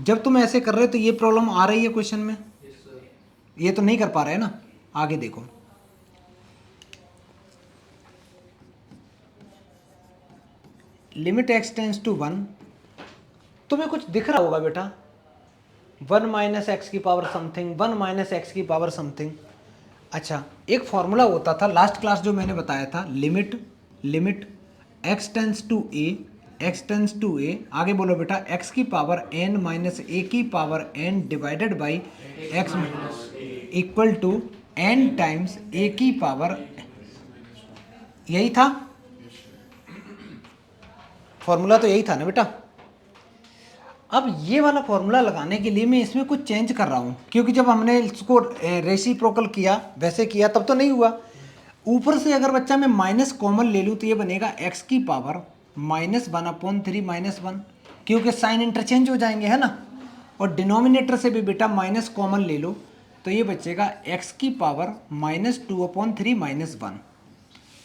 जब तुम ऐसे कर रहे हो तो ये प्रॉब्लम आ रही है क्वेश्चन में, ये तो नहीं कर पा रहे हैं ना। आगे देखो, लिमिट एक्स टेंस टू 1, तुम्हें कुछ दिख रहा होगा बेटा, 1 माइनस एक्स की पावर समथिंग, 1 माइनस एक्स की पावर समथिंग। अच्छा, एक फॉर्मूला होता था लास्ट क्लास जो मैंने बताया था, limit x tends to a, x tends to a, आगे बोलो बेटा, एक्स की पावर एन माइनस ए की power n divided by x equal to n times a की पावर, यही था फॉर्मूला, तो यही था ना बेटा। अब ये वाला फॉर्मूला लगाने के लिए मैं इसमें कुछ चेंज कर रहा हूँ, क्योंकि जब हमने इसको रेसिप्रोकल किया वैसे किया तब तो नहीं हुआ। ऊपर से अगर बच्चा मैं माइनस कॉमन ले लूँ तो ये बनेगा एक्स की पावर -1/3 -1, क्योंकि साइन इंटरचेंज हो जाएंगे है ना। और डिनोमिनेटर से भी बेटा माइनस कॉमन ले लो तो ये बचेगा एक्स की पावर -2/3 -1।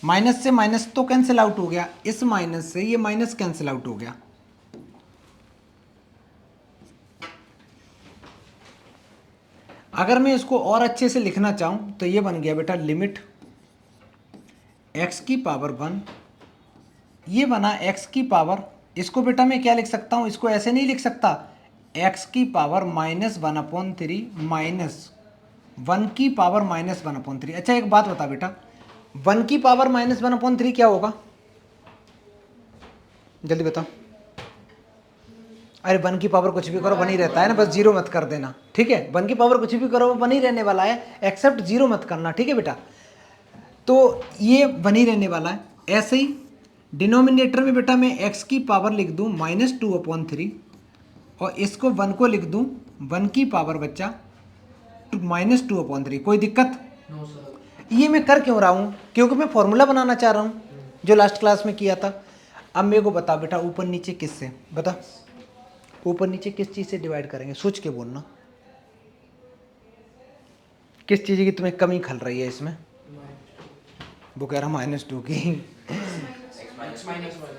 माइनस से माइनस तो कैंसिल आउट हो गया, इस माइनस से ये माइनस कैंसिल आउट हो गया। अगर मैं इसको और अच्छे से लिखना चाहूँ तो ये बन गया बेटा लिमिट x की पावर 1, ये बना x की पावर, इसको बेटा मैं क्या लिख सकता हूँ, इसको ऐसे नहीं लिख सकता, x की पावर -1/3 -1 की पावर -1/3। अच्छा एक बात बता बेटा, 1 की पावर -1/3 क्या होगा, जल्दी बताओ। अरे 1 की पावर कुछ भी करो बनी रहता है ना, बस जीरो मत कर देना, ठीक है। 1 की पावर कुछ भी करो वो बनी रहने वाला है, एक्सेप्ट जीरो मत करना, ठीक है बेटा। तो ये बनी रहने वाला है। ऐसे ही डिनोमिनेटर में बेटा मैं x की पावर लिख दूं -2/3 और इसको 1 को लिख दूं 1 की पावर बच्चा -2/3। कोई दिक्कत? No sir. ये मैं कर क्यों रहा हूँ, क्योंकि मैं फॉर्मूला बनाना चाह रहा हूँ जो लास्ट क्लास में किया था। अब मेरे को बता बेटा, ऊपर नीचे किससे, बता ऊपर नीचे किस चीज़ से डिवाइड करेंगे, सोच के बोलना, किस चीज़ की तुम्हें कमी खल रही है इसमें। वो कह रहा -2 की,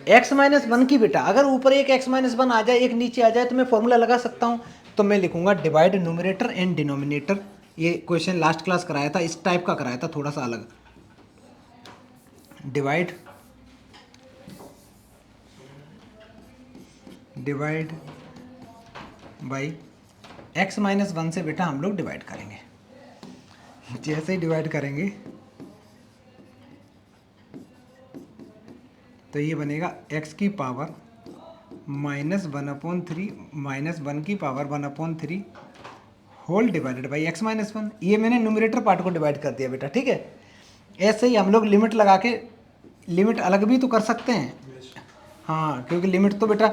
x-1 की बेटा। अगर ऊपर एक x-1 आ जाए, एक नीचे आ जाए तो मैं फॉर्मूला लगा सकता हूँ। तो मैं लिखूंगा डिवाइड न्यूमरेटर एंड डिनोमिनेटर। ये क्वेश्चन लास्ट क्लास कराया था, इस टाइप का कराया था, थोड़ा सा अलग। डिवाइड बाई x-1 से बेटा हम लोग डिवाइड करेंगे। जैसे ही डिवाइड करेंगे तो ये बनेगा x की पावर -1/3 -1 की power 1/3 whole divided by x-1। ये मैंने न्यूमरेटर पार्ट को डिवाइड कर दिया बेटा, ठीक है। ऐसे ही हम लोग लिमिट लगा के, लिमिट अलग भी तो कर सकते हैं, हाँ, क्योंकि लिमिट तो बेटा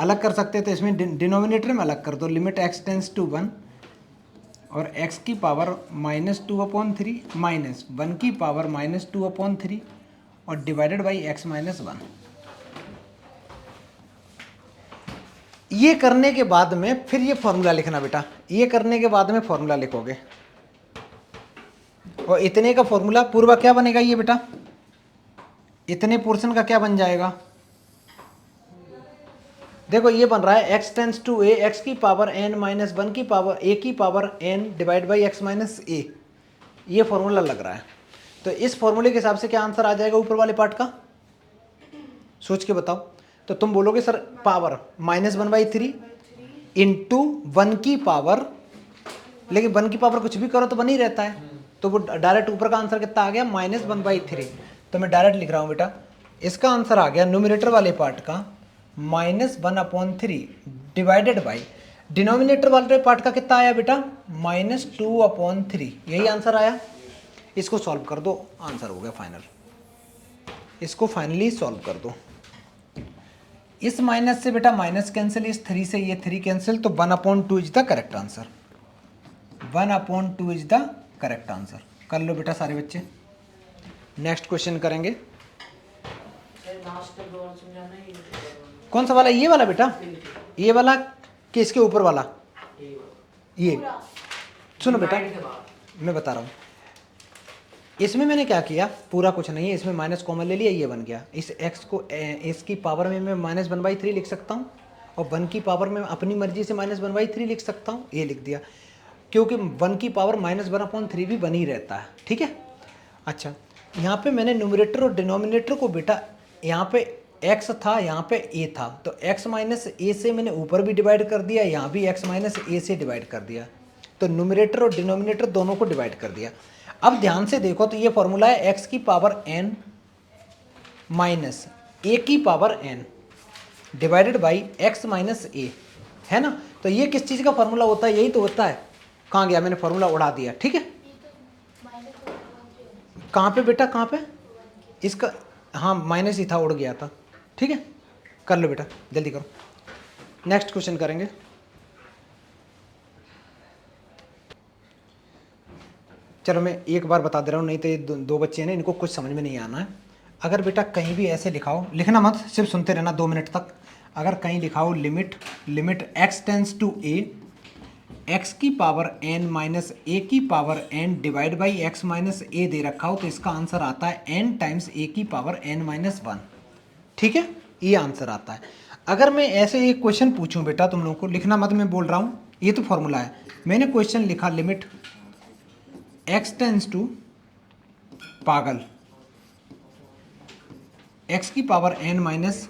अलग कर सकते हैं, तो इसमें डिनोमिनेटर में अलग कर दो, लिमिट x टेंस टू 1 और x की पावर -2/3 -1 की पावर -2/3 और डिवाइडेड बाई x-1। ये करने के बाद में फिर ये फॉर्मूला लिखना बेटा, ये करने के बाद में फॉर्मूला लिखोगे और इतने का फॉर्मूला पूर्व क्या बनेगा, ये बेटा इतने पोर्शन का क्या बन जाएगा, देखो ये बन रहा है x tends to a, x की पावर n -1 की पावर a की power n divide by x-a। ये फॉर्मूला लग रहा है। तो इस फॉर्मूले के हिसाब से क्या आंसर आ जाएगा ऊपर वाले पार्ट का, सोच के बताओ। तो तुम बोलोगे सर पावर -1/3 इंटू 1 की पावर, लेकिन 1 की पावर कुछ भी करो तो बन ही रहता है, तो वो डायरेक्ट ऊपर का आंसर कितना आ गया -1/3। तो मैं डायरेक्ट लिख रहा हूँ बेटा, इसका आंसर आ गया न्यूमरेटर वाले पार्ट का -1/3 डिवाइडेड बाई डिनोमिनेटर वाले पार्ट का कितना आया बेटा -2/3। यही आंसर आया। इसको सॉल्व कर दो, आंसर हो गया फाइनल। इसको फाइनली सॉल्व कर दो। इस माइनस से बेटा माइनस कैंसिल, इस 3 से ये 3 कैंसिल, तो 1/2 is the correct answer. 1/2 is the correct answer. कर लो बेटा सारे बच्चे। नेक्स्ट क्वेश्चन करेंगे। कौन सा वाला, ये वाला बेटा, ये वाला कि इसके ऊपर वाला, ये सुनो बेटा मैं बता रहा हूँ। इसमें मैंने क्या किया, पूरा कुछ नहीं है, इसमें माइनस कॉमन ले लिया, ये बन गया। इस x को, इसकी पावर में मैं -1/3 लिख सकता हूँ और 1 की पावर में अपनी मर्जी से -1/3 लिख सकता हूँ, ये लिख दिया, क्योंकि 1 की पावर -1/3 भी बनी रहता है, ठीक है। अच्छा, यहाँ पे मैंने न्यूमरेटर और डिनोमिनेटर को बेटा, यहाँ पे x था, यहाँ पे a था, तो x माइनस a से मैंने ऊपर भी डिवाइड कर दिया, यहाँ भी x माइनस a से डिवाइड कर दिया, तो न्यूमरेटर और डिनोमिनेटर दोनों को डिवाइड कर दिया। अब ध्यान से देखो तो ये फॉर्मूला है x की पावर n माइनस a की power n divided by x minus a, है ना। तो ये किस चीज़ का फॉर्मूला होता है, यही तो होता है। कहाँ गया, मैंने फॉर्मूला उड़ा दिया, ठीक है। कहाँ पे बेटा, कहाँ पे, इसका, हाँ माइनस ही था, उड़ गया था, ठीक है। कर लो बेटा, जल्दी करो, नेक्स्ट क्वेश्चन करेंगे। चलो मैं एक बार बता दे रहा हूँ, नहीं तो ये दो बच्चे हैं ना, इनको कुछ समझ में नहीं आना है। अगर बेटा कहीं भी ऐसे लिखाओ, लिखना मत, सिर्फ सुनते रहना 2 मिनट तक। अगर कहीं लिखाओ limit x tends to a, x की पावर n माइनस a की power n divide by x minus a दे रखा हो, तो इसका आंसर आता है n टाइम्स a की पावर n माइनस 1, ठीक है, ये आंसर आता है। अगर मैं ऐसे एक क्वेश्चन पूछूं बेटा, तुम लोगों को लिखना मत, मैं बोल रहा हूँ, ये तो फॉर्मूला है। मैंने क्वेश्चन लिखा लिमिट x टेंस टू पागल x की पावर n माइनस,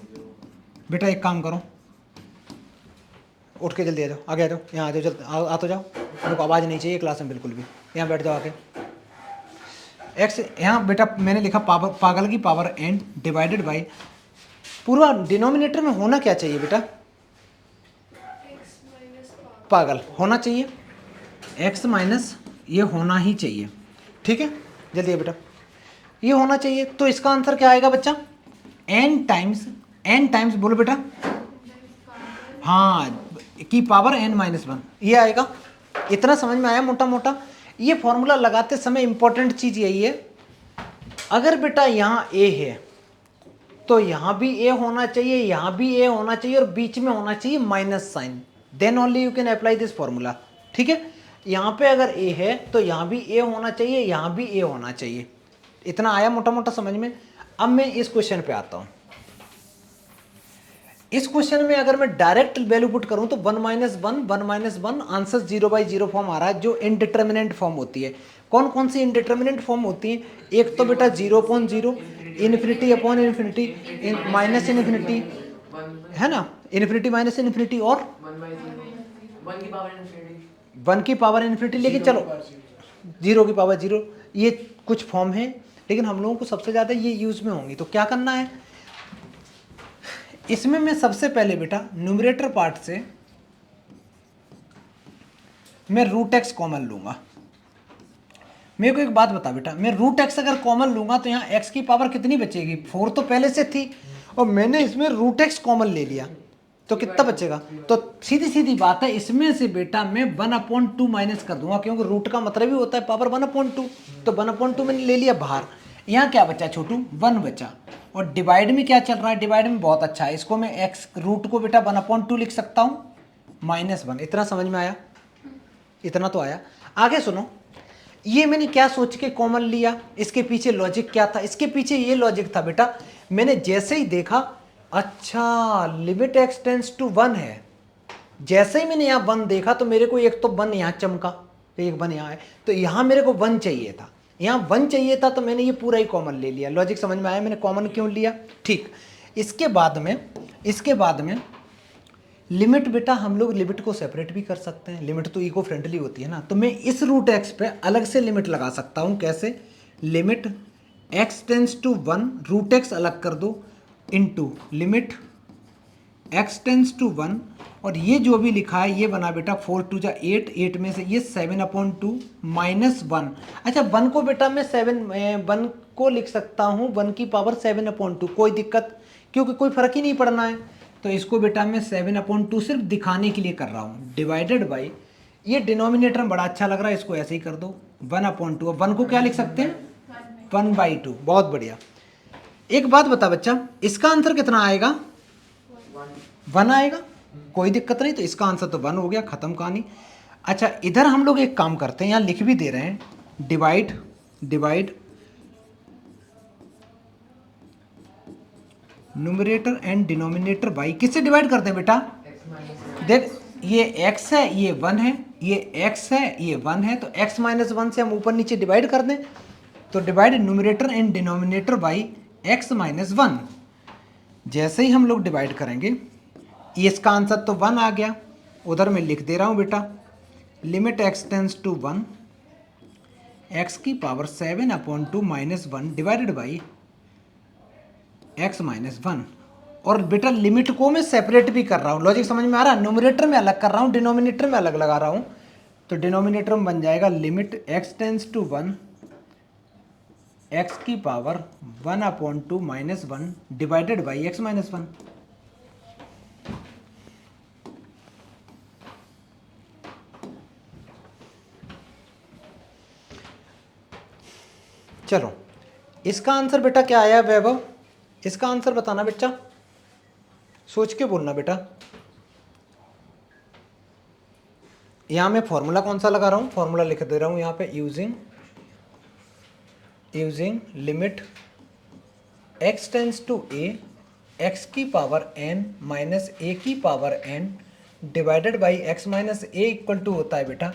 बेटा एक काम करो, उठ के जल्दी आ जाओ, आगे आ जाओ, यहाँ आ जाओ, जल्दी आ तो जाओ, मेरे को आवाज़ नहीं चाहिए क्लास में बिल्कुल भी, यहाँ बैठ जाओ आके। x यहाँ बेटा मैंने लिखा पागल की पावर n डिवाइडेड बाई, पूरा डिनोमिनेटर में होना क्या चाहिए बेटा, पागल होना चाहिए, x माइनस ये होना ही चाहिए, ठीक है। जल्दी बेटा, ये होना चाहिए, तो इसका आंसर क्या आएगा बच्चा, n टाइम्स बोलो बेटा, हाँ की पावर n माइनस 1, ये आएगा। इतना समझ में आया मोटा मोटा। ये फॉर्मूला लगाते समय इंपॉर्टेंट चीज यही है, अगर बेटा यहाँ a है तो यहाँ भी a होना चाहिए, यहाँ भी a होना चाहिए, और बीच में होना चाहिए minus sign, then only you can apply this formula, ठीक है। यहाँ पे अगर a है तो यहाँ भी a होना चाहिए, यहाँ भी a होना चाहिए। इतना आया मोटा मोटा समझ में। अब मैं इस क्वेश्चन पे आता हूँ। इस क्वेश्चन में अगर मैं डायरेक्ट वैल्यू पुट करूं तो 1 माइनस 1 आंसर 0/0 फॉर्म आ रहा है, जो इनडिटर्मिनेंट फॉर्म होती है। कौन कौन सी इनडिटर्मिनेंट फॉर्म होती है, एक तो बेटा 0/0, infinity upon infinity, minus infinity, है ना, इन्फिनिटी माइनस इन्फिनिटी, और 1 की पावर इन्फिनिटी, लेकिन चलो 0 की पावर 0, ये कुछ फॉर्म है, लेकिन हम लोगों को सबसे ज़्यादा ये यूज में होंगी। तो क्या करना है, इसमें मैं सबसे पहले बेटा न्यूमरेटर पार्ट से मैं रूट एक्स कॉमन लूंगा। मेरे को एक बात बता बेटा, मैं रूट एक्स अगर कॉमन लूंगा तो यहाँ एक्स की पावर कितनी बचेगी, 4 तो पहले से थी, और मैंने इसमें रूट एक्स कॉमन ले लिया, तो कितना बचेगा। तो सीधी सीधी बात है, इसमें से बेटा मैं 1/2 माइनस कर दूंगा, क्योंकि रूट का मतलब ही होता है पावर 1/2, तो 1/2 मैंने ले लिया बाहर। यहाँ क्या बचा छोटू, 1 बचा, और डिवाइड में क्या चल रहा है, डिवाइड में बहुत अच्छा है, इसको मैं एक्स रूट को बेटा 1/2 लिख सकता हूँ -1। इतना समझ में आया, इतना तो आया। आगे सुनो, ये मैंने क्या सोच के कॉमन लिया, इसके पीछे लॉजिक क्या था, इसके पीछे ये लॉजिक था बेटा, मैंने जैसे ही देखा अच्छा लिमिट x टेंस टू 1 है, जैसे ही मैंने यहाँ 1 देखा तो मेरे को एक तो 1 यहाँ चमका, तो एक 1 यहाँ है, तो यहाँ मेरे को 1 चाहिए था, यहाँ 1 चाहिए था, तो मैंने ये पूरा ही कॉमन ले लिया। लॉजिक समझ में आया, मैंने कॉमन क्यों लिया, ठीक। इसके बाद में लिमिट बेटा, हम लोग लिमिट को सेपरेट भी कर सकते हैं, लिमिट तो इको फ्रेंडली होती है ना, तो मैं इस रूट एक्स पे अलग से लिमिट लगा सकता हूँ। कैसे, limit x tends to 1 root x अलग कर दो, into limit x tends to 1, और ये जो भी लिखा है ये बना बेटा 4 2 जा 8, 8 में से ये 7/2 -1। अच्छा 1 को बेटा मैं 1 को लिख सकता हूँ 1 की पावर 7/2, कोई दिक्कत, क्योंकि कोई फर्क ही नहीं पड़ना है, तो इसको बेटा मैं 7/2 सिर्फ दिखाने के लिए कर रहा हूँ, डिवाइडेड बाई, ये डिनोमिनेटर में बड़ा अच्छा लग रहा है, इसको ऐसे ही कर दो 1/2। 1 को क्या लिख सकते हैं, 1/2, बहुत बढ़िया। एक बात बता बच्चा, इसका आंसर कितना आएगा, 1 आएगा, कोई दिक्कत नहीं, तो इसका आंसर तो 1 हो गया, खत्म कहानी। अच्छा इधर हम लोग एक काम करते हैं, यहाँ लिख भी दे रहे हैं, divide numerator and denominator by, किससे डिवाइड करते हैं बेटा, देख ये x है, ये 1 है, ये x है, ये 1 है, तो x माइनस 1 से हम ऊपर नीचे डिवाइड कर दें, तो divide numerator and denominator by x minus 1। जैसे ही हम लोग डिवाइड करेंगे, इसका आंसर तो 1 आ गया, उधर मैं लिख दे रहा हूँ बेटा, limit x tends to 1 x की power 7/2 minus 1 divided by x minus 1। और बेटा लिमिट को मैं सेपरेट भी कर रहा हूँ, लॉजिक समझ में आ रहा है? न्यूमरेटर में अलग कर रहा हूँ, डिनोमिनेटर में अलग लगा रहा हूँ। तो डिनोमिनेटर में बन जाएगा limit x tends to 1 x की power 1/2 minus 1 divided by x minus 1। चलो इसका आंसर बेटा क्या आया वैभव? इसका आंसर बताना बेटा, सोच के बोलना बेटा। यहां मैं फॉर्मूला कौन सा लगा रहा हूं? फॉर्मूला लिख दे रहा हूं यहां पे, using limit x tends to a x की पावर n माइनस a की power n divided by x minus a equal to होता है बेटा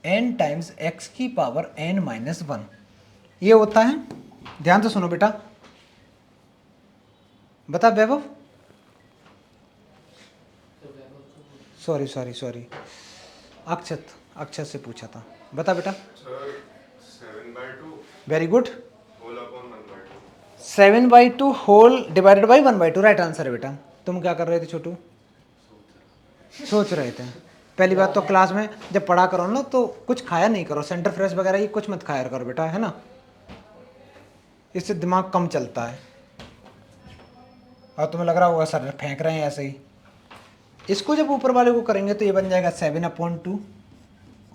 n टाइम्स x की पावर n माइनस 1। ये होता है, ध्यान से सुनो बेटा, बता वैभव। सॉरी अक्षत से पूछा था, बता बेटा। 7/2 very good, 7/2 whole divided by 1/2 right answer है बेटा। तुम क्या कर रहे थे छोटू? सोच रहे थे। पहली बात तो क्लास में जब पढ़ा करो ना तो कुछ खाया नहीं करो, सेंटर फ्रेश वगैरह ये कुछ मत खाया करो बेटा, है ना, इससे दिमाग कम चलता है। और तुम्हें लग रहा होगा सर फेंक रहे हैं ऐसे ही। इसको जब ऊपर वाले को करेंगे तो ये बन जाएगा 7/2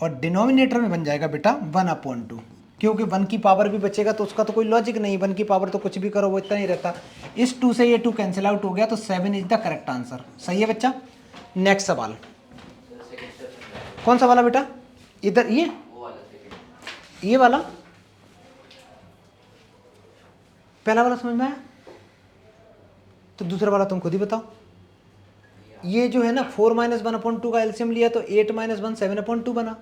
और डिनोमिनेटर में बन जाएगा बेटा 1/2, क्योंकि 1 की पावर भी बचेगा तो उसका तो कोई लॉजिक नहीं, 1 की पावर तो कुछ भी करो वो इतना ही रहता। इस 2 से ये 2 कैंसिल आउट हो गया, तो 7 इज द करेक्ट आंसर। सही है बच्चा। नेक्स्ट सवाल, कौन सा वाला बेटा? इधर ये वाला, पहला वाला समझ में आया? तो दूसरा वाला तुम खुद ही बताओ। ये जो है ना 4 माइनस 1/2 का एलसीएम लिया तो 8 माइनस 1 7/2 बना।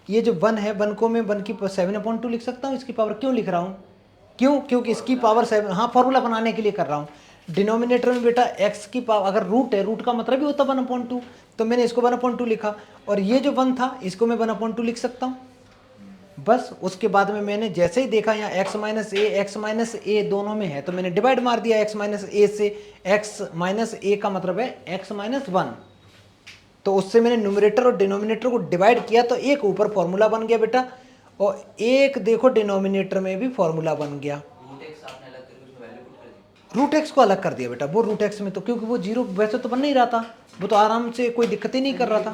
ये जो 1 है 1 को मैं 1 की 7/2 लिख सकता हूँ। इसकी पावर क्यों लिख रहा हूँ? क्यों? क्योंकि इसकी पावर 7, हाँ फॉर्मूला बनाने के लिए कर रहा हूँ। डिनोमिनेटर में बेटा x की पावर, अगर रूट है, रूट का मतलब ही होता 1/2, तो मैंने इसको 1/2 लिखा। और ये जो 1 था इसको मैं 1/2 लिख सकता हूँ बस। उसके बाद में मैंने जैसे ही देखा यहाँ x माइनस ए दोनों में है तो मैंने डिवाइड मार दिया x माइनस ए से। x माइनस ए का मतलब है x माइनस 1, तो उससे मैंने न्यूमरेटर और डिनोमिनेटर को डिवाइड किया तो एक ऊपर फॉर्मूला बन गया बेटा, और एक देखो डिनोमिनेटर में भी फॉर्मूला बन गया। रूट एक्स को अलग कर दिया बेटा, वो रूट एक्स में तो क्योंकि वो जीरो वैसे तो बन नहीं रहा था, वो तो आराम से कोई दिक्कत ही नहीं कर रहा था।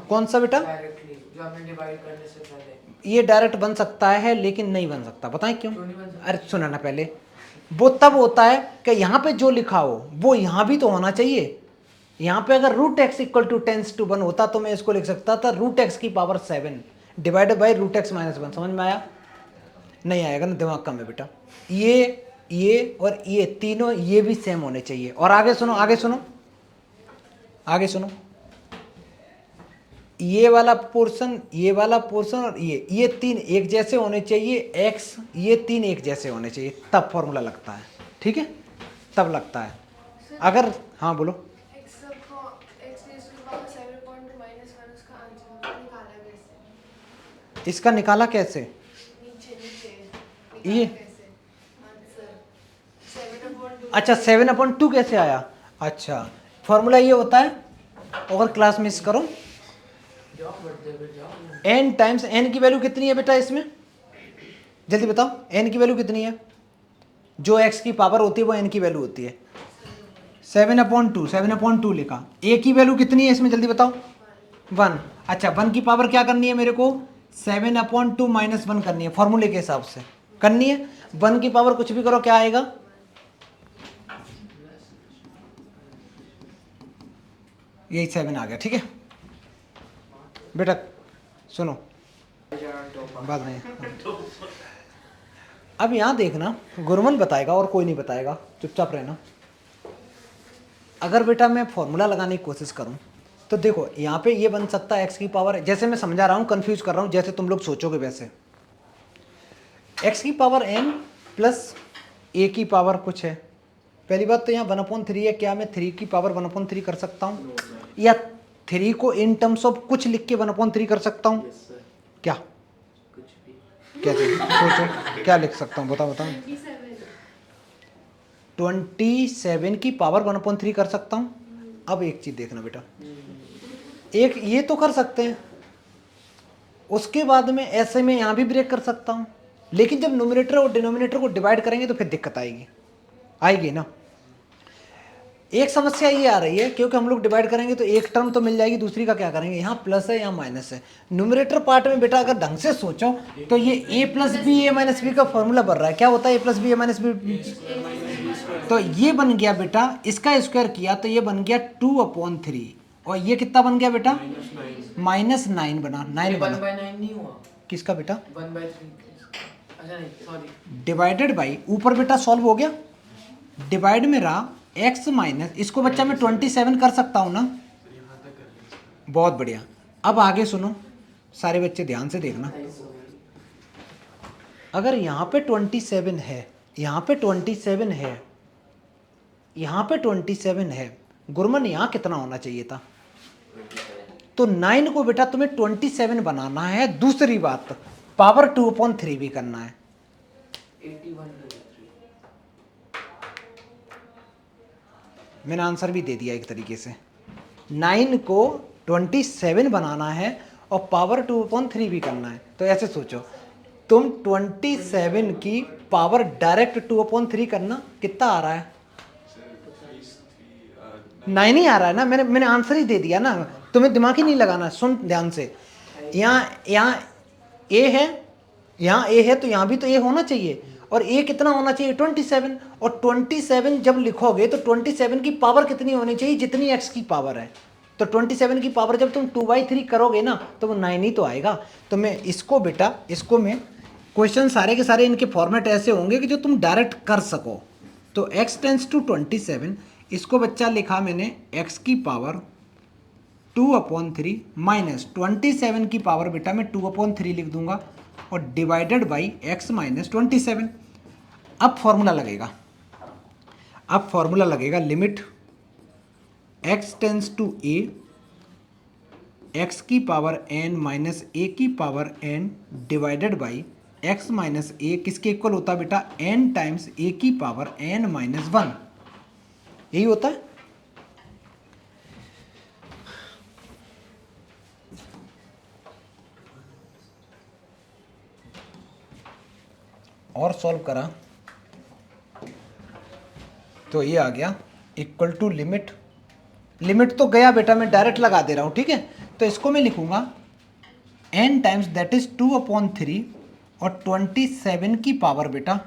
कौन सा बेटा? जो आपने डिवाइड करने से पहले ये डायरेक्ट बन सकता है लेकिन नहीं बन सकता, बताएं क्यों? अरे सुना ना पहले, वो तब होता है कि यहाँ पे जो लिखा हो वो यहाँ भी तो होना चाहिए। यहाँ पे अगर root x equal to tends to 1 होता तो मैं इसको लिख सकता था रूट एक्स की power 7 divided by root x minus 1। समझ में आया? नहीं आएगा ना, दिमाग कम है बेटा। ये और ये तीनों ये भी सेम होने चाहिए। और आगे सुनो, आगे सुनो, आगे सुनो, ये वाला पोर्शन, ये वाला पोर्शन और ये तीन एक जैसे होने चाहिए। x ये तीन एक जैसे होने चाहिए, तब फॉर्मूला लगता है। ठीक है, तब लगता है। अगर हाँ बोलो। इसका निकाला कैसे? ये अच्छा 7/2 कैसे आया? अच्छा फॉर्मूला ये होता है, अगर क्लास मिस करो n टाइम्स, n की वैल्यू कितनी है बेटा इसमें? जल्दी बताओ, n की वैल्यू कितनी है? जो x की पावर होती है वो n की वैल्यू होती है 7/2। 7/2 लिखा। a की वैल्यू कितनी है इसमें? जल्दी बताओ। 1। अच्छा 1 की पावर क्या करनी है मेरे को? 7/2 माइनस 1 करनी है, फॉर्मूले के हिसाब से करनी है। 1 की पावर कुछ भी करो क्या आएगा? यही 7 आ गया। ठीक है बेटा, सुनो बात नहीं। अब यहां देखना, गुरमन बताएगा और कोई नहीं बताएगा, चुपचाप रहना। अगर बेटा मैं फॉर्मूला लगाने की कोशिश करूं तो देखो यहाँ पे ये बन सकता है एक्स की पावर, जैसे मैं समझा रहा हूँ, कंफ्यूज कर रहा हूँ, जैसे तुम लोग सोचोगे वैसे एक्स की पावर एन प्लस ए की पावर कुछ है। पहली बात तो यहाँ 1/3 है, क्या मैं 3 की पावर 1/3 कर सकता हूँ या 3 को इन टर्म्स ऑफ कुछ लिख के 1/3 कर सकता हूँ? क्या कुछ भी क्या चाहिए सोचो, क्या लिख सकता हूँ, बताओ बताओ। 27 की पावर 1/3 कर सकता हूँ। अब एक चीज देखना बेटा, एक ये तो कर सकते हैं, उसके बाद में ऐसे में यहाँ भी ब्रेक कर सकता हूँ, लेकिन जब न्यूमरेटर और डिनोमिनेटर को डिवाइड करेंगे तो फिर दिक्कत आएगी, आएगी ना। एक समस्या ये आ रही है क्योंकि हम लोग डिवाइड करेंगे तो एक टर्म तो मिल जाएगी, दूसरी का क्या करेंगे, यहाँ प्लस है यहाँ माइनस है। न्यूमरेटर पार्ट में बेटा अगर ढंग से सोचो तो ये a plus B A minus B का फॉर्मूला बन रहा है, क्या होता है a plus B A minus B, तो ये बन गया बेटा, इसका स्क्वायर किया तो ये बन गया 2/3 और ये कितना बन गया बेटा -9 बना, 9 बना। 1/9 नहीं हुआ किसका बेटा 1/3, अच्छा नहीं सॉरी डिवाइडेड बाई, ऊपर बेटा सॉल्व हो गया, डिवाइड में रहा x माइनस, इसको बच्चा मैं 27 कर सकता हूँ ना, बहुत बढ़िया। अब आगे सुनो सारे बच्चे ध्यान से देखना, अगर यहाँ पे 27 है, यहाँ पे 27 है, यहाँ पे 27 है, गुरमन यहाँ कितना होना चाहिए था, तो 9 को बेटा तुम्हें 27 बनाना है। दूसरी बात पावर 2/3 भी करना है। 81/3 मैंने आंसर भी दे दिया एक तरीके से, 9 को 27 बनाना है और पावर 2/3 भी करना है। तो ऐसे सोचो तुम 27 की पावर डायरेक्ट 2/3 करना, कितना आ रहा है 9 ही आ रहा है ना, मैंने आंसर ही दे दिया ना, तुम्हें दिमाग ही नहीं लगाना। सुन ध्यान से, यहाँ ए है, यहाँ ए है तो यहाँ भी तो ए होना चाहिए, और ए कितना होना चाहिए 27, और 27 जब लिखोगे तो 27 की पावर कितनी होनी चाहिए जितनी एक्स की पावर है, तो 27 की पावर जब तुम 2/3 करोगे ना तो वो 9 ही तो आएगा। तो मैं इसको बेटा, इसको मैं क्वेश्चन सारे के सारे इनके फॉर्मेट ऐसे होंगे कि जो तुम डायरेक्ट कर सको। तो x टेंस टू 27, इसको बच्चा लिखा मैंने x की पावर 2/3 माइनस 27 की पावर बेटा मैं 2/3 लिख दूंगा और डिवाइडेड बाई x माइनस 27। अब फॉर्मूला लगेगा, अब फॉर्मूला लगेगा limit x tends to a, x की पावर n माइनस a की power n divided by x minus a किसके इक्वल होता है बेटा n टाइम्स a की पावर n माइनस 1, यही होता है। और सॉल्व करा तो ये आ गया इक्वल टू लिमिट, लिमिट तो गया बेटा मैं डायरेक्ट लगा दे रहा हूँ, ठीक है। तो इसको मैं लिखूंगा n टाइम्स दैट इज 2/3 और 27 की पावर बेटा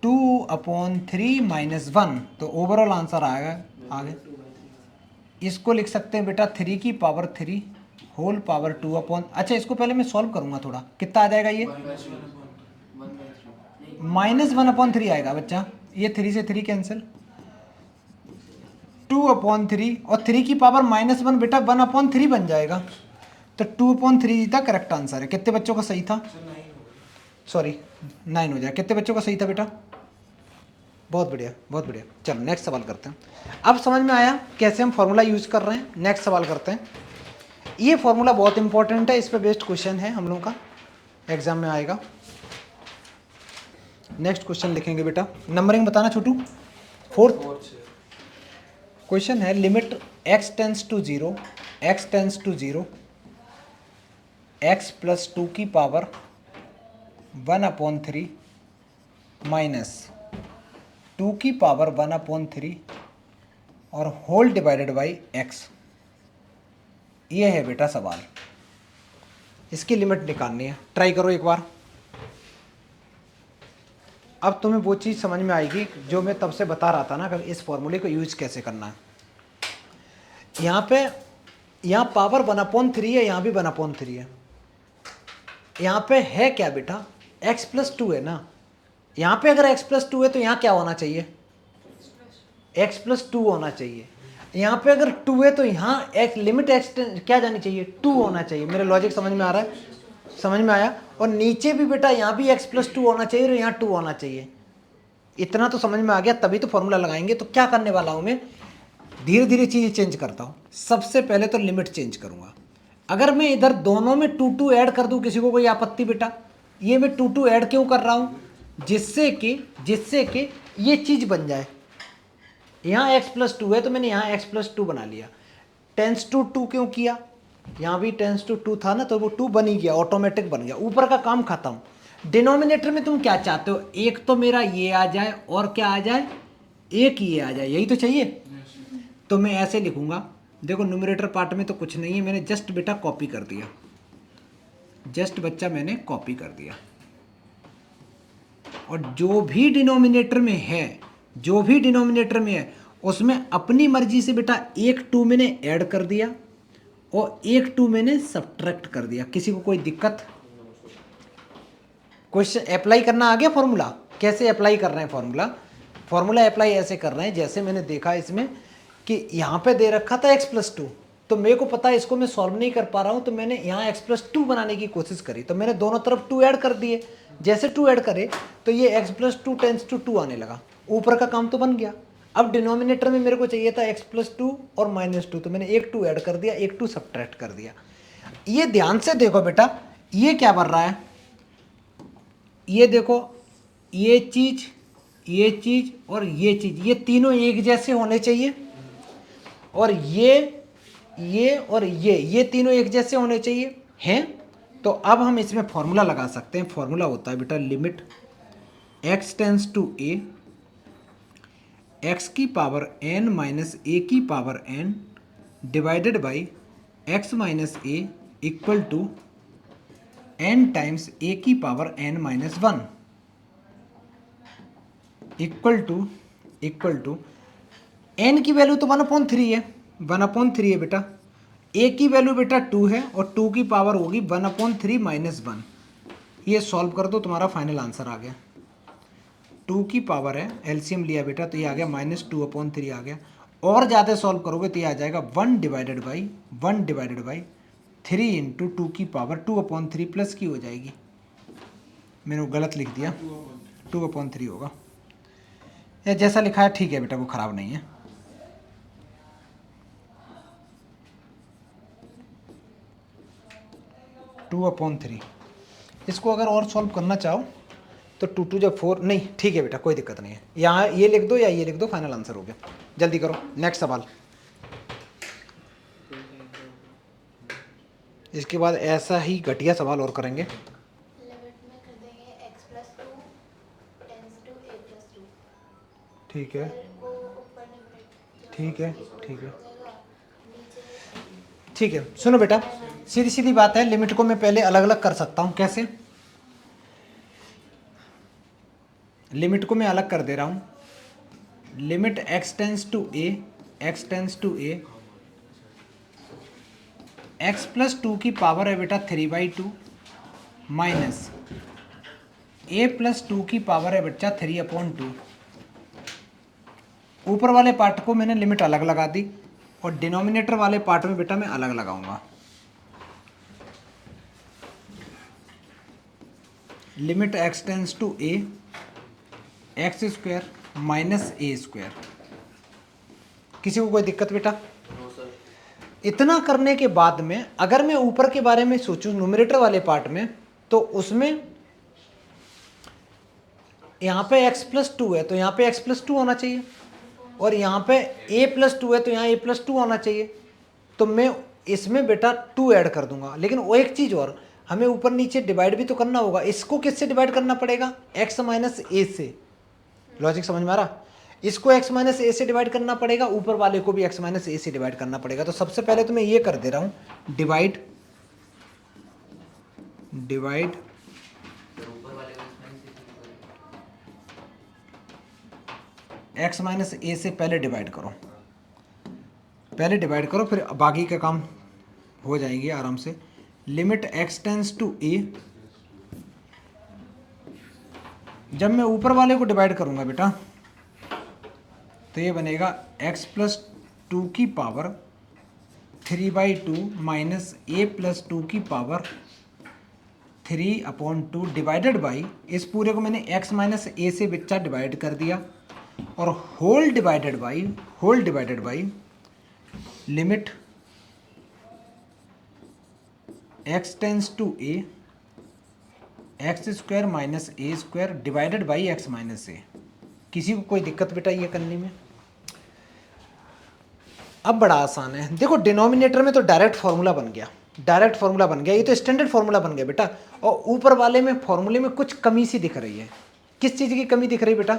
2/3 माइनस 1, तो ओवरऑल आंसर आएगा आगे। इसको लिख सकते हैं बेटा 3 की पावर 3 होल पावर 2/, अच्छा इसको पहले मैं सॉल्व करूंगा थोड़ा, कितना आ जाएगा ये -1/3 आएगा बच्चा, ये 3 से 3 कैंसिल, 2/3 और 3 की पावर -1 बेटा 1/3 बन जाएगा, तो 2/3 था करेक्ट आंसर है। कितने बच्चों का सही था, सॉरी 9 हो जाए, कितने बच्चों का सही था बेटा, बहुत बढ़िया बहुत बढ़िया। चलो नेक्स्ट सवाल करते हैं। अब समझ में आया कैसे हम फॉर्मूला यूज कर रहे हैं। नेक्स्ट सवाल करते हैं, ये फॉर्मूला बहुत इंपॉर्टेंट है, इस पर बेस्ड क्वेश्चन है हम लोगों का, एग्जाम में आएगा। नेक्स्ट क्वेश्चन लिखेंगे बेटा, नंबरिंग बताना छोटू। फोर्थ क्वेश्चन है limit x tends to 0, x tends to 0 x plus 2 की पावर 1/3 माइनस 2 की पावर 1/3 और होल डिवाइडेड बाई x, ये है बेटा सवाल, इसकी लिमिट निकालनी है। ट्राई करो एक बार, अब तुम्हें वो चीज़ समझ में आएगी जो मैं तब से बता रहा था ना कि इस फॉर्मूले को यूज कैसे करना है। यहाँ पे यहाँ पावर 1/3 है, यहाँ भी 1/3 है, यहाँ पे है क्या बेटा x + 2 है ना, यहाँ पे अगर x + 2 है तो यहाँ क्या होना चाहिए x प्लस 2 होना चाहिए। यहाँ पे अगर 2 है तो यहाँ एक लिमिट x क्या जानी चाहिए, 2 होना चाहिए। मेरा लॉजिक समझ में आ रहा है, समझ में आया। और नीचे भी बेटा यहाँ भी x प्लस 2 होना चाहिए और यहाँ 2 होना चाहिए। इतना तो समझ में आ गया, तभी तो फॉर्मूला लगाएंगे। तो क्या करने वाला हूँ मैं, धीरे धीरे चीज़ें चेंज करता हूँ। सबसे पहले तो लिमिट चेंज करूँगा। अगर मैं इधर दोनों में 2 ऐड कर दूँ, किसी को कोई आपत्ति बेटा? ये मैं 2 ऐड क्यों कर रहा हूँ, जिससे कि ये चीज़ बन जाए। यहाँ x प्लस 2 है तो मैंने यहाँ x प्लस 2 बना लिया। टेंस टू 2 क्यों किया, यहाँ भी टेंस टू 2 था ना, तो वो 2 बन ही गया, ऑटोमेटिक बन गया, ऊपर का काम खत्म। डिनोमिनेटर में तुम क्या चाहते हो, एक तो मेरा ये आ जाए और क्या आ जाए, एक ये आ जाए, यही तो चाहिए। तो मैं ऐसे लिखूंगा, देखो न्यूमरेटर पार्ट में तो कुछ नहीं है, मैंने जस्ट बेटा कॉपी कर दिया, जस्ट बच्चा मैंने कॉपी कर दिया। और जो भी डिनोमिनेटर में है, उसमें अपनी मर्जी से बेटा एक 2 मैंने ऐड कर दिया और एक 2 मैंने सब्ट्रैक्ट कर दिया। किसी को कोई दिक्कत? क्वेश्चन अप्लाई करना आ गया फॉर्मूला? कैसे अप्लाई कर रहे हैं फॉर्मूला? फॉर्मूला अप्लाई ऐसे कर रहे हैं जैसे मैंने देखा इसमें कि यहाँ पे दे रखा था x प्लस 2, तो मेरे को पता है इसको मैं सॉल्व नहीं कर पा रहा हूँ, तो मैंने यहाँ x प्लस 2 बनाने की कोशिश करी, तो मैंने दोनों तरफ 2 ऐड कर दिए। जैसे 2 ऐड करे तो ये x प्लस 2 टेंस टू 2 आने लगा, ऊपर का काम तो बन गया। अब डिनोमिनेटर में मेरे को चाहिए था x प्लस 2 और माइनस 2, तो मैंने एक 2 ऐड कर दिया, एक 2 सब्ट्रैक्ट कर दिया। ये ध्यान से देखो बेटा, ये क्या बन रहा है, ये देखो, ये चीज़ और ये चीज़, ये तीनों एक जैसे होने चाहिए। और ये और ये तीनों एक जैसे होने चाहिए हैं। तो अब हम इसमें फॉर्मूला लगा सकते हैं। फॉर्मूला होता है बेटा limit x tends to a, x की पावर n माइनस a की power n divided by x minus a equal to n times a की power n minus 1 equal to n की वैल्यू तो 1/3 है, 1/3 है बेटा। a की वैल्यू बेटा 2 है और 2 की पावर होगी 1/3 माइनस 1। ये सॉल्व कर दो, तुम्हारा फाइनल आंसर आ गया। 2 की पावर है, एलसीएम लिया बेटा तो ये आ गया -2/3 आ गया। और ज़्यादा सॉल्व करोगे तो ये आ जाएगा 1 डिवाइडेड बाई 3 इंटू 2 की पावर 2/3 प्लस की हो जाएगी। मैंने गलत लिख दिया, 2/3 होगा, या जैसा लिखा है ठीक है बेटा, वो ख़राब नहीं है। टू अपॉन 3, इसको अगर और सॉल्व करना चाहो तो 2 2 जब 4, नहीं ठीक है बेटा, कोई दिक्कत नहीं है। यहाँ ये लिख दो या ये लिख दो, फाइनल आंसर हो गया। जल्दी करो, नेक्स्ट सवाल। इसके बाद ऐसा ही घटिया सवाल और करेंगे। लिमिट में कर देंगे x plus 2 tends to a plus 2। ठीक है, फिर वो ऊपर लिमिट ठीक है, ठीक है, नीचे ठीक है। सुनो बेटा, सीधी सीधी बात है, लिमिट को मैं पहले अलग अलग कर सकता हूँ। कैसे? लिमिट को मैं अलग कर दे रहा हूँ। Limit x tends to a, x plus 2 की पावर है बेटा 3/2 माइनस a प्लस 2 की पावर है बच्चा 3/2। ऊपर वाले पार्ट को मैंने लिमिट अलग लगा दी और डिनोमिनेटर वाले पार्ट में बेटा मैं अलग लगाऊंगा। Limit x tends to a, x square minus a square. किसी को कोई दिक्कत बेटा? इतना करने के बाद में अगर मैं ऊपर के बारे में सोचूं न्यूमरेटर वाले पार्ट में, तो उसमें यहाँ पे x प्लस 2 है तो यहाँ पे x प्लस 2 होना चाहिए, और यहाँ पे a प्लस 2 है तो यहाँ a प्लस 2 होना चाहिए। तो मैं इसमें बेटा 2 ऐड कर दूंगा। लेकिन वो एक चीज़ और, हमें ऊपर नीचे डिवाइड भी तो करना होगा। इसको किससे डिवाइड करना पड़ेगा? x माइनस a से। लॉजिक समझ में आ रहा? इसको x माइनस ए से डिवाइड करना पड़ेगा, ऊपर वाले को भी x माइनस ए से डिवाइड करना पड़ेगा। तो सबसे पहले तो मैं ये कर दे रहा हूँ, डिवाइड x माइनस ए से पहले डिवाइड करो, फिर बाकी का काम हो जाएंगे आराम से। Limit x tends to a, जब मैं ऊपर वाले को डिवाइड करूंगा बेटा तो ये बनेगा x प्लस 2 की पावर 3/2 माइनस a प्लस 2 की पावर 3/2 डिवाइडेड बाई, इस पूरे को मैंने x माइनस ए से बच्चा डिवाइड कर दिया, और whole divided by limit x tends to a x square minus a square divided by x minus a. किसी को कोई दिक्कत बेटा ये करने में? अब बड़ा आसान है, देखो डिनोमिनेटर में तो डायरेक्ट फार्मूला बन गया, ये तो स्टैंडर्ड फार्मूला बन गया बेटा। और ऊपर वाले में फार्मूले में कुछ कमी सी दिख रही है। किस चीज़ की कमी दिख रही है बेटा?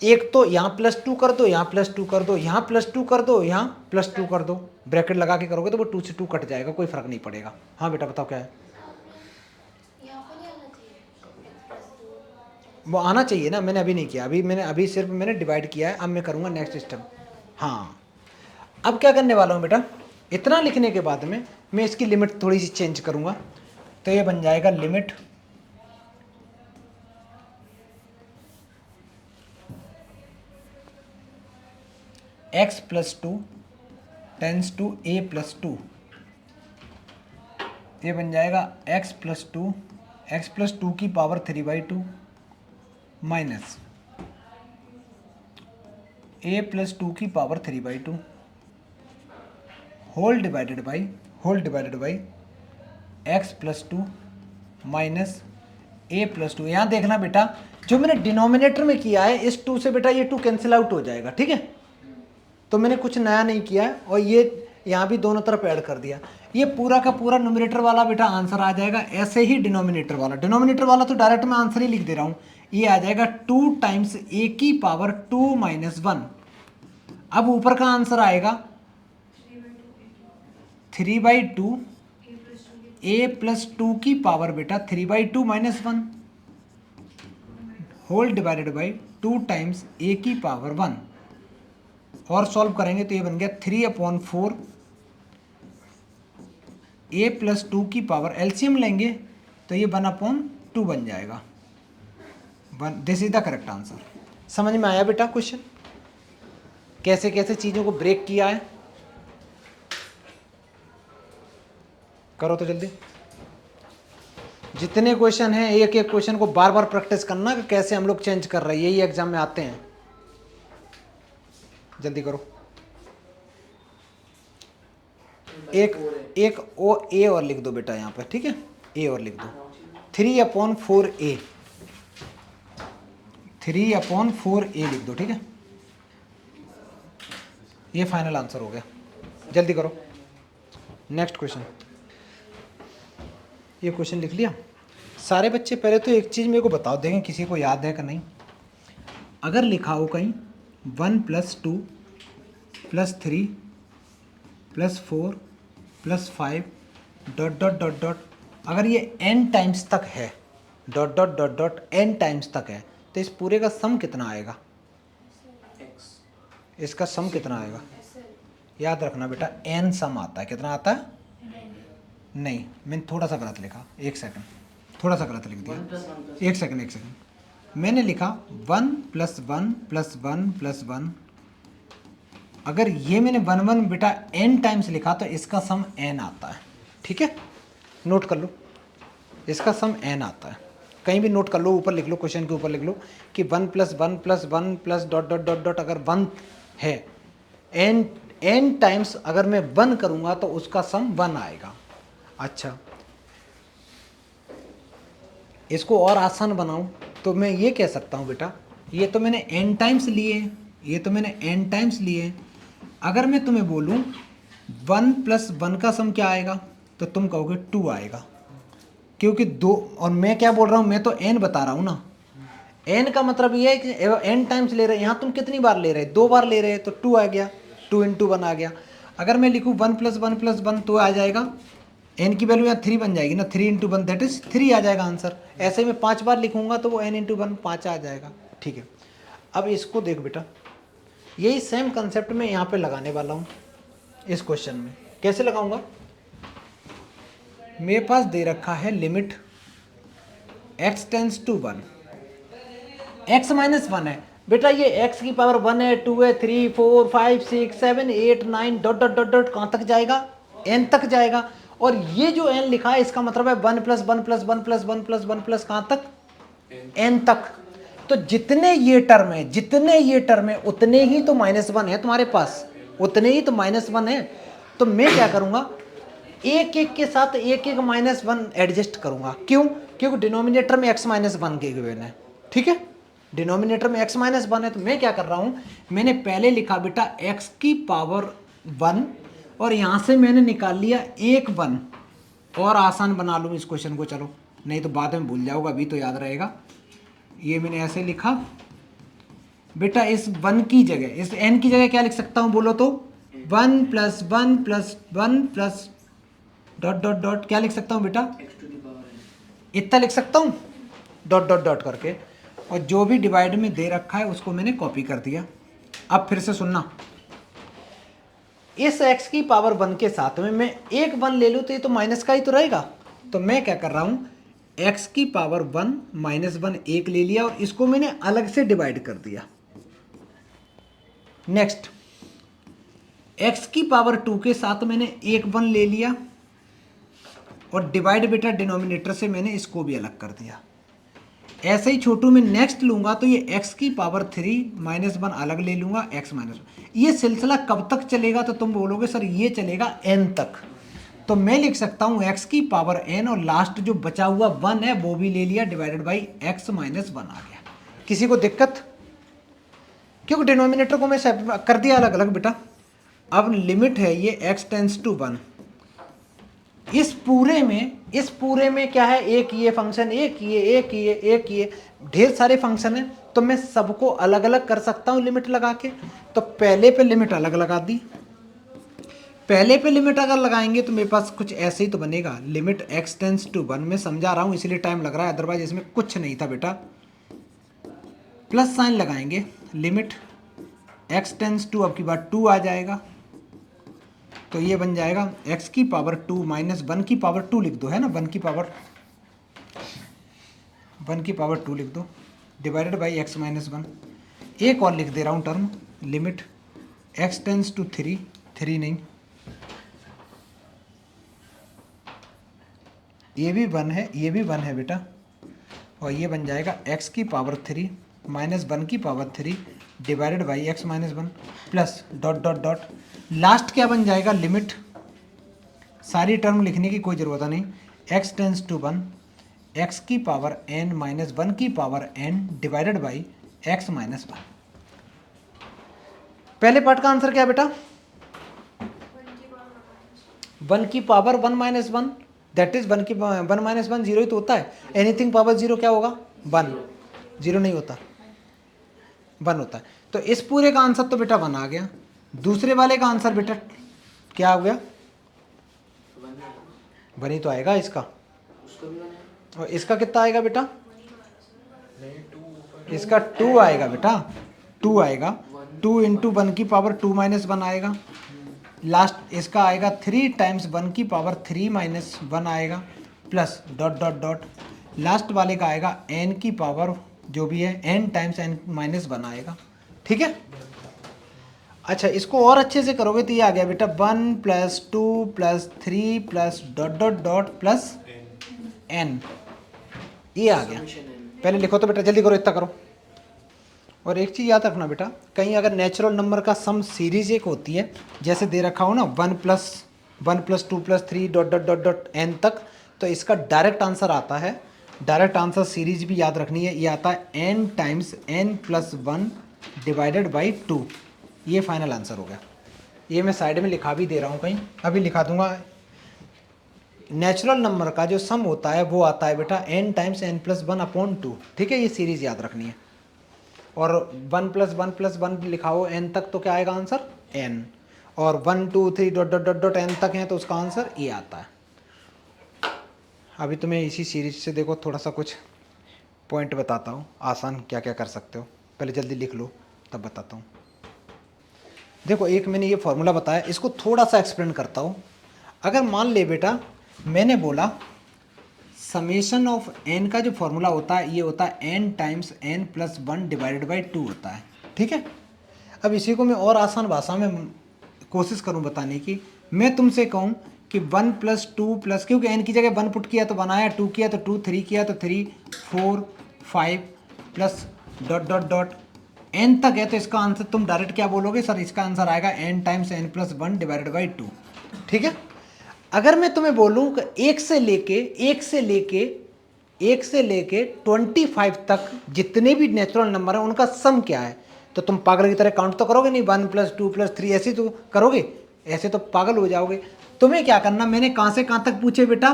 एक तो यहाँ +2 कर दो, यहाँ +2 कर दो, यहाँ +2 कर दो, यहाँ +2 कर दो, ब्रैकेट लगा के करोगे तो वो 2 से 2 कट जाएगा, कोई फर्क नहीं पड़ेगा। हाँ बेटा बताओ क्या है? यहाँ पर नहीं आना चाहिए x+2। वो आना चाहिए ना, मैंने अभी नहीं किया, अभी सिर्फ मैंने डिवाइड किया है, अब मैं करूँगा नेक्स्ट स्टेप। हाँ अब क्या करने वाला हूँ बेटा, इतना लिखने के बाद में मैं इसकी लिमिट थोड़ी सी चेंज करूँगा, तो ये बन जाएगा limit x plus 2 tends to a plus 2, ये बन जाएगा x प्लस 2 की पावर 3/2 माइनस a प्लस 2 की power 3/2 whole divided by x plus 2 minus a plus 2। यहाँ देखना बेटा, जो मैंने डिनोमिनेटर में किया है इस 2 से बेटा ये 2 कैंसिल आउट हो जाएगा, ठीक है? तो मैंने कुछ नया नहीं किया है, और ये यहाँ भी दोनों तरफ ऐड कर दिया। ये पूरा का पूरा न्यूमरेटर वाला बेटा आंसर आ जाएगा, ऐसे ही डिनोमिनेटर वाला तो डायरेक्ट मैं आंसर ही लिख दे रहा हूँ। ये आ जाएगा 2 टाइम्स a की पावर 2 माइनस 1। अब ऊपर का आंसर आएगा 3/2 a प्लस 2 की पावर बेटा 3/2 minus 1 whole divided by 2 times a की पावर 1, और सॉल्व करेंगे तो ये बन गया 3/4 a प्लस 2 की पावर, एलसीएम लेंगे तो ये 1/2 बन जाएगा। This is the correct answer. समझ में आया बेटा क्वेश्चन? कैसे कैसे चीज़ों को ब्रेक किया है, करो तो जल्दी। जितने क्वेश्चन हैं एक एक क्वेश्चन को बार बार प्रैक्टिस करना कि कैसे हम लोग चेंज कर रहे हैं, यही एग्जाम में आते हैं। जल्दी करो। एक ओ ए और लिख दो बेटा यहाँ पे, ठीक है? ए और लिख दो 3/4a, 3/4a लिख दो, ठीक है? ये फाइनल आंसर हो गया। जल्दी करो नेक्स्ट क्वेश्चन। ये क्वेश्चन लिख लिया सारे बच्चे? पहले तो एक चीज़ मेरे को बताओ, देखें किसी को याद है कि नहीं। अगर लिखा हो कहीं 1 + 2 + 3 + 4 + 5 ... अगर ये n टाइम्स तक है, ... n टाइम्स तक है, तो इस पूरे का सम कितना आएगा? इसका सम कितना आएगा? याद रखना बेटा n सम आता है। कितना आता है? नहीं, मैंने थोड़ा सा गलत लिखा, एक सेकंड, थोड़ा सा गलत लिख दिया। एक सेकंड, मैंने लिखा 1 + 1 + 1 + 1। अगर ये मैंने 1 1 बेटा n टाइम्स लिखा तो इसका सम n आता है, ठीक है? नोट कर लो, इसका सम n आता है। कहीं भी नोट कर लो, ऊपर लिख लो, क्वेश्चन के ऊपर लिख लो कि 1 + 1 + 1 + ... अगर 1 है, n टाइम्स अगर मैं 1 करूंगा तो उसका सम 1 आएगा। अच्छा, इसको और आसान बनाऊं तो मैं ये कह सकता हूं बेटा, ये तो मैंने n टाइम्स लिए, अगर मैं तुम्हें बोलूं 1 + 1 का सम क्या आएगा तो तुम कहोगे 2 आएगा, क्योंकि 2, और मैं क्या बोल रहा हूं, मैं तो n बता रहा हूं ना। n का मतलब ये है कि n टाइम्स ले रहे हैं, यहाँ तुम कितनी बार ले रहे हैं? 2 बार ले रहे हैं, तो 2 आ गया, 2 × 1 आ गया। अगर मैं लिखूँ 1 + 1 + 1 तो आ जाएगा, n की वैल्यू यहाँ 3 बन जाएगी ना, 3 × 1 दैट इज 3 आ जाएगा आंसर। ऐसे में 5 बार लिखूंगा तो वो n × 1 5 आ जाएगा, ठीक है? अब इसको देख बेटा, यही सेम कंसेप्ट में यहाँ पे लगाने वाला हूँ इस क्वेश्चन में। कैसे लगाऊंगा? मेरे पास दे रखा है limit x tends to 1, x - 1 है, बेटा ये x की पावर 1 है, 2 है, 3, 4, 5, 6, 7, 8, 9 डॉट डॉट डॉट डॉट कहाँ तक जाएगा, n तक जाएगा। और ये जो n लिखा है इसका मतलब है 1 plus 1 plus 1 plus 1 plus 1 plus कहाँ तक, n तक। तो जितने ये टर्म है उतने ही तो -1 है तुम्हारे पास, उतने ही तो -1 है। तो मैं क्या करूँगा, एक एक के साथ एक एक -1 एडजस्ट करूँगा। क्यों? क्योंकि डिनोमिनेटर में x -1 के गिवन है, ठीक है, डिनोमिनेटर में x -1 है। तो मैं क्या कर रहा हूँ, मैंने पहले लिखा बेटा x की पावर 1 और यहाँ से मैंने निकाल लिया एक 1 और आसान बना लूँ इस क्वेश्चन को, चलो नहीं तो बाद में भूल जाओगे, अभी तो याद रहेगा। ये मैंने ऐसे लिखा बेटा, इस 1 की जगह, इस n की जगह क्या लिख सकता हूँ बोलो तो, 1 plus 1 plus 1 plus dot dot dot क्या लिख सकता हूँ बेटा, x to the power n। इतना लिख सकता हूँ डॉट डॉट डॉट करके, और जो भी डिवाइड में दे रखा है उसको मैंने कॉपी कर दिया। अब फिर से सुनना, इस x की पावर 1 के साथ में मैं एक 1 ले लूँ तो ये तो माइनस का ही तो रहेगा। तो मैं क्या कर रहा हूँ, x की पावर 1 -1 एक ले लिया और इसको मैंने अलग से डिवाइड कर दिया। नेक्स्ट x की पावर 2 के साथ मैंने एक 1 ले लिया और डिवाइड बेटा डिनोमिनेटर से मैंने इसको भी अलग कर दिया। ऐसे ही छोटू में नेक्स्ट लूंगा तो ये x की पावर 3 -1 अलग ले लूंगा, x -1। ये सिलसिला कब तक चलेगा, तो तुम बोलोगे सर ये चलेगा n तक। तो मैं लिख सकता हूँ x की पावर n और लास्ट जो बचा हुआ 1 है वो भी ले लिया, डिवाइडेड बाई x -1 आ गया। किसी को दिक्कत? क्योंकि डिनोमिनेटर को मैं कर दिया अलग अलग बेटा। अब लिमिट है ये x टेंस टू 1। इस पूरे में क्या है, एक ये फंक्शन, एक ये ढेर सारे फंक्शन है, तो मैं सबको अलग अलग कर सकता हूँ लिमिट लगा के। तो पहले पे लिमिट अलग लगा दी, पहले पे लिमिट अगर लगाएंगे तो मेरे पास कुछ ऐसे ही तो बनेगा, लिमिट x टेंस टू 1। मैं समझा रहा हूँ इसलिए टाइम लग रहा है, अदरवाइज इसमें कुछ नहीं था बेटा। प्लस साइन लगाएंगे, लिमिट x टेंस टू अब की बार 2 आ जाएगा, तो ये बन जाएगा x की पावर 2 -1 की पावर 2 लिख दो, है ना, 1 की पावर 2 लिख दो, डिवाइडेड बाई x -1। एक और लिख दे रहा हूँ term, limit x tends to 3 नहीं, ये भी 1 है, ये भी 1 है बेटा, और ये बन जाएगा x की पावर 3 -1 की power 3 divided by x -1 plus dot dot dot. Last क्या बन जाएगा, लिमिट, सारी टर्म लिखने की कोई ज़रूरत नहीं, x टेंस टू 1 x की पावर n -1 की power n divided by x -1। पहले पार्ट का आंसर क्या बेटा, 1 की पावर 1 -1, दैट इज 1 की 1 -1 जीरो ही तो होता है। एनीथिंग पावर जीरो क्या होगा, 1, जीरो नहीं होता, 1 होता है। तो इस पूरे का आंसर तो बेटा 1 आ गया। दूसरे वाले का आंसर बेटा क्या हो गया, 1 ही तो आएगा इसका, उसका भी 1 है। और इसका कितना आएगा बेटा, इसका 2 आएगा बेटा, 2 आएगा, 2 इंटू 1 की पावर 2 -1 आएगा। लास्ट इसका आएगा 3 टाइम्स 1 की पावर 3 -1 आएगा, plus dot dot dot. Last वाले का आएगा n की पावर जो भी है n टाइम्स n -1 आएगा, ठीक है। अच्छा, इसको और अच्छे से करोगे तो ये आ गया बेटा 1 + 2 + 3 plus dot dot dot plus n, ये आ गया। पहले लिखो तो बेटा, जल्दी करो, इतना करो। और एक चीज़ याद रखना बेटा, कहीं अगर नेचुरल नंबर का सम सीरीज एक होती है, जैसे दे रखा हो ना 1 + 1 + 2 + 3 dot dot dot dot n तक, तो इसका डायरेक्ट आंसर आता है, डायरेक्ट आंसर सीरीज भी याद रखनी है, ये आता है n times n + 1 divided by 2। ये फाइनल आंसर हो गया। ये मैं साइड में लिखा भी दे रहा हूँ, कहीं अभी लिखा दूंगा। नेचुरल नंबर का जो सम होता है वो आता है बेटा n टाइम्स n + 1/2, ठीक है, ये सीरीज याद रखनी है। और 1 + 1 + 1 लिखाओ n तक तो क्या आएगा आंसर, n, और 1 2 3 dot dot dot dot n तक है तो उसका आंसर ये आता है। अभी तुम्हें इसी सीरीज से देखो थोड़ा सा कुछ पॉइंट बताता हूँ, आसान क्या क्या कर सकते हो, पहले जल्दी लिख लो तब बताता हूँ। देखो, एक मैंने ये फॉर्मूला बताया, इसको थोड़ा सा एक्सप्लेन करता हूँ। अगर मान ले बेटा मैंने बोला समेशन ऑफ एन का जो फॉर्मूला होता है ये होता है n times n plus 1 divided by 2 होता है, ठीक है। अब इसी को मैं और आसान भाषा में कोशिश करूं बताने की। मैं तुमसे कहूं कि 1 प्लस 2 प्लस, क्योंकि एन की जगह 1 पुट किया तो 1 आया, 2 किया तो 2, 3 किया तो 3, 4, 5 plus dot dot dot n तक है, तो इसका आंसर तुम डायरेक्ट क्या बोलोगे सर, इसका आंसर आएगा n times n plus 1 divided by 2, ठीक है। अगर मैं तुम्हें बोलूं कि एक से लेके 25 तक जितने भी नेचुरल नंबर है उनका सम क्या है, तो तुम पागल की तरह काउंट तो करोगे नहीं, 1 प्लस 2 प्लस 3 ऐसे तो करोगे, ऐसे तो पागल हो जाओगे। तुम्हें क्या करना, मैंने कहां से कहां तक पूछे बेटा,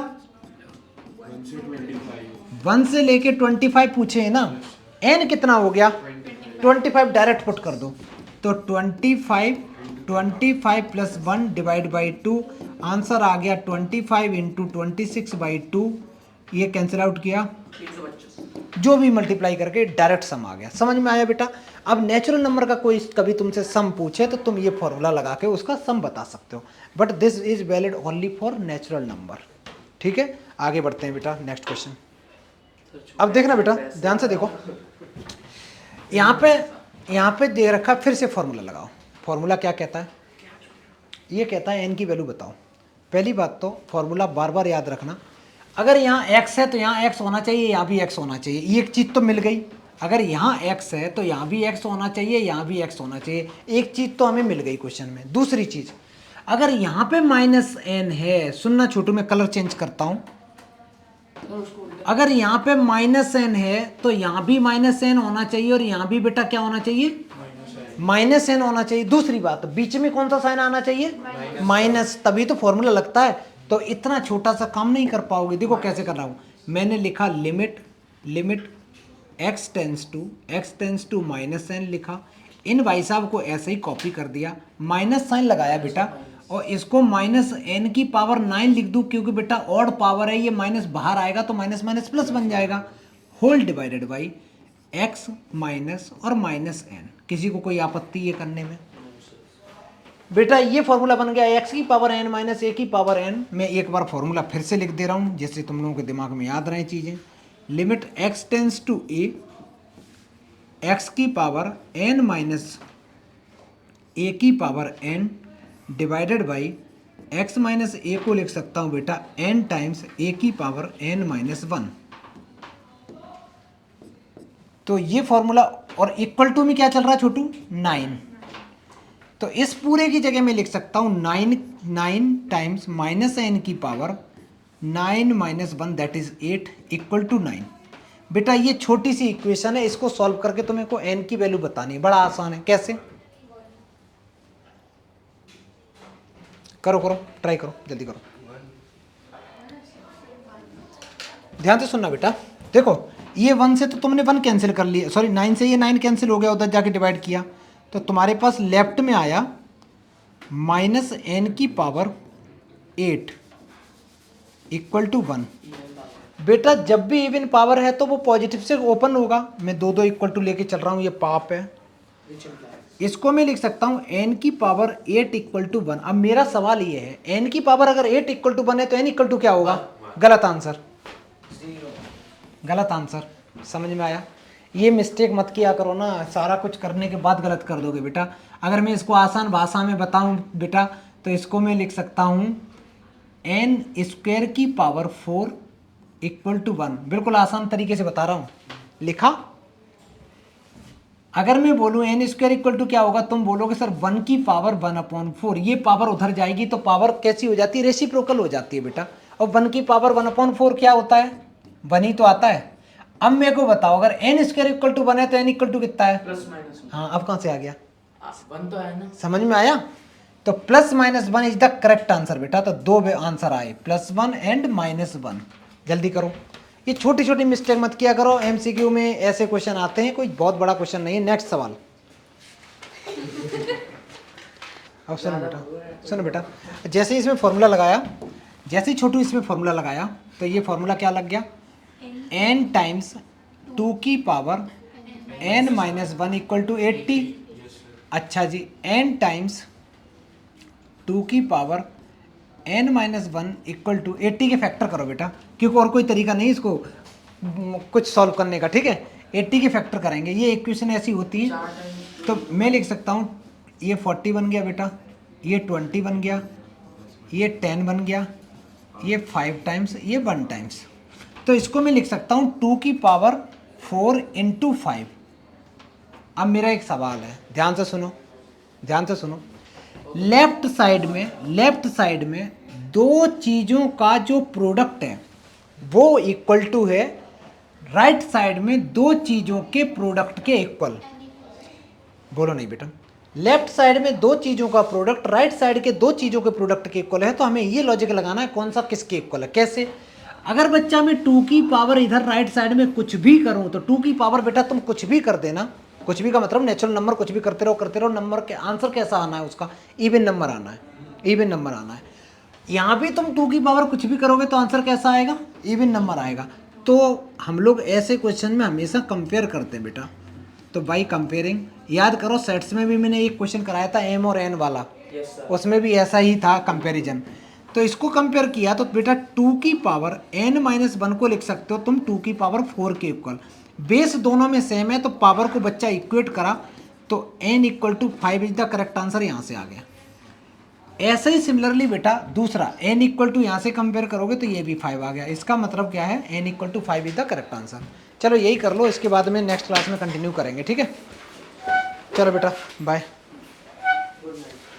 1 से लेके 25 पूछे है ना। एन कितना हो गया 25, डायरेक्ट पुट कर दो, तो 25 प्लस 1 डिवाइड बाई 2, आंसर आ गया 25 इंटू 26/2, ये कैंसिल आउट किया, 325। जो भी मल्टीप्लाई करके डायरेक्ट सम आ गया। समझ में आया बेटा। अब नेचुरल नंबर का कोई कभी तुमसे सम पूछे तो तुम ये फॉर्मूला लगा के उसका सम बता सकते हो, but this is valid only for natural number, ठीक है। आगे बढ़ते हैं बेटा, नेक्स्ट क्वेश्चन। अब देखना बेटा, ध्यान से देखो, यहाँ पे दे रखा, फिर से फॉर्मूला लगाओ। फॉर्मूला क्या कहता है, ये कहता है एन की वैल्यू बताओ। पहली बात तो फॉर्मूला बार बार याद रखना, अगर यहाँ x है तो यहाँ x होना चाहिए, यहाँ भी x होना चाहिए, ये एक चीज़ तो मिल गई। अगर यहाँ x है तो यहाँ भी x होना चाहिए, यहाँ भी x होना चाहिए, एक चीज़ तो हमें मिल गई क्वेश्चन में। दूसरी चीज़, अगर यहाँ पे -n है, सुनना छोटू, मैं कलर चेंज करता हूँ, अगर यहाँ पे -n है तो यहाँ भी -n होना चाहिए और यहाँ भी बेटा क्या होना चाहिए, -n होना चाहिए। दूसरी बात, बीच में कौन सा साइन आना चाहिए, माइनस, तभी तो फॉर्मूला लगता है। तो इतना छोटा सा काम नहीं कर पाओगे। देखो कैसे कर रहा हूँ, मैंने लिखा limit x tends to -n लिखा, इन भाई साहब को ऐसे ही कॉपी कर दिया, माइनस साइन लगाया बेटा, और इसको -n की पावर 9 लिख दूँ, क्योंकि बेटा ऑड पावर है, ये माइनस बाहर आएगा तो माइनस माइनस प्लस बन जाएगा, whole divided by x minus और -n। किसी को कोई आपत्ति ये करने में? बेटा ये फॉर्मूला बन गया x की पावर n माइनस a की पावर n। मैं एक बार फॉर्मूला फिर से लिख दे रहा हूँ जिससे तुम लोगों के दिमाग में याद रहे चीज़ें। Limit x tends to a, x की पावर n माइनस a की power n divided by x minus a को लिख सकता हूँ बेटा n टाइम्स a की पावर n माइनस 1। तो ये फॉर्मूला, और इक्वल टू में क्या चल रहा है छोटू, 9। तो इस पूरे की जगह मैं लिख सकता हूँ 9 टाइम्स -n की power 9 minus 1 that is 8 equal to 9। बेटा ये छोटी सी इक्वेशन है, इसको सॉल्व करके तुम्हें को n की वैल्यू बतानी है, बड़ा आसान है। कैसे, करो ट्राई करो, जल्दी करो, ध्यान से सुनना बेटा। देखो ये 1 से तो तुमने 1 कैंसिल कर लिया, सॉरी 9 से ये 9 कैंसिल हो गया, उधर जाके डिवाइड किया, तो तुम्हारे पास लेफ्ट में आया -n की पावर 8 इक्वल टू 1। बेटा जब भी इवन पावर है तो वो पॉजिटिव से ओपन होगा। मैं 2 इक्वल टू लेके चल रहा हूँ, ये पाप है। इसको मैं लिख सकता हूँ n की पावर 8 इक्वल टू 1। अब मेरा सवाल ये है, n की पावर अगर 8 इक्वल टू 1 है तो n इक्वल टू क्या होगा? गलत आंसर, गलत आंसर। समझ में आया? ये मिस्टेक मत किया करो ना, सारा कुछ करने के बाद गलत कर दोगे बेटा। अगर मैं इसको आसान भाषा में बताऊं बेटा, तो इसको मैं लिख सकता हूं n² की पावर 4 इक्वल टू 1। बिल्कुल आसान तरीके से बता रहा हूं, लिखा। अगर मैं बोलूं n² इक्वल टू क्या होगा, तुम बोलोगे सर 1 की पावर 1/4। ये पावर उधर जाएगी तो पावर कैसी हो जाती है, रेसिप्रोकल हो जाती है बेटा। और 1 की पावर 1/4 क्या होता है, 1 ही तो आता है। अब मेरे को बताओ, अगर n² इक्वल टू 1 है तो n इक्वल टू कितना है, प्लस माइनस। हाँ अब कहाँ से आ गया, 1 तो है ना। समझ में आया? तो +-1 इज द करेक्ट आंसर बेटा। तो 2 आंसर आए, +1 एंड -1। जल्दी करो, ये छोटी छोटी मिस्टेक मत किया करो, MCQ में ऐसे क्वेश्चन आते हैं, कोई बहुत बड़ा क्वेश्चन नहीं है। नेक्स्ट सवाल। अब सुनो बेटा, जैसे ही इसमें फॉर्मूला लगाया, जैसे ही छोटू इसमें फॉर्मूला लगाया, तो ये फॉर्मूला क्या लग गया, n टाइम्स 2 की power n minus 1 equal to 80। अच्छा जी, n टाइम्स 2 की power n minus one equal to 80 के फैक्टर करो बेटा, क्योंकि और कोई तरीका नहीं इसको कुछ सॉल्व करने का, ठीक है। 80 के फैक्टर करेंगे, ये इक्वेशन ऐसी होती है। 4 टाइम्स तो मैं लिख सकता हूँ ये 40 बन गया बेटा, ये 20 बन गया, ये 10 बन गया, ये 5 टाइम्स, ये 1 टाइम्स। तो इसको मैं लिख सकता हूँ 2 की पावर 4 इंटू 5। अब मेरा एक सवाल है, ध्यान से सुनो, ध्यान से सुनो। लेफ्ट साइड में दो चीज़ों का जो प्रोडक्ट है वो इक्वल टू है राइट साइड में दो चीज़ों के प्रोडक्ट के इक्वल। बोलो नहीं बेटा, लेफ्ट साइड में दो चीज़ों का प्रोडक्ट राइट साइड के दो चीज़ों के प्रोडक्ट के इक्वल है, तो हमें ये लॉजिक लगाना है कौन सा किसके इक्वल है। कैसे? अगर बच्चा मैं 2 की पावर इधर राइट साइड में कुछ भी करूं तो 2 की पावर बेटा तुम कुछ भी कर देना, कुछ भी का मतलब नेचुरल नंबर, कुछ भी करते रहो, नंबर के आंसर कैसा आना है उसका इवन नंबर आना है, इवन नंबर आना है। यहाँ भी तुम 2 की पावर कुछ भी करोगे तो आंसर कैसा आएगा, इवन नंबर आएगा। तो हम लोग ऐसे क्वेश्चन में हमेशा कंपेयर करते हैं बेटा। तो बाई कंपेयरिंग, याद करो सेट्स में भी मैंने एक क्वेश्चन कराया था m और n वाला, यस सर। उसमें भी ऐसा ही था कंपैरिजन। तो इसको कंपेयर किया तो बेटा 2 की पावर n माइनस 1 को लिख सकते हो तुम 2 की पावर 4 के इक्वल। बेस दोनों में सेम है तो पावर को बच्चा इक्वेट करा तो n equal to 5 is the correct answer, यहाँ से आ गया। ऐसे ही सिमिलरली बेटा दूसरा n इक्वल टू यहाँ से कंपेयर करोगे तो ये भी 5 आ गया। इसका मतलब क्या है, n equal to 5 is the correct answer. चलो यही कर लो, इसके बाद में नेक्स्ट क्लास में कंटिन्यू करेंगे, ठीक है। चलो बेटा बाय।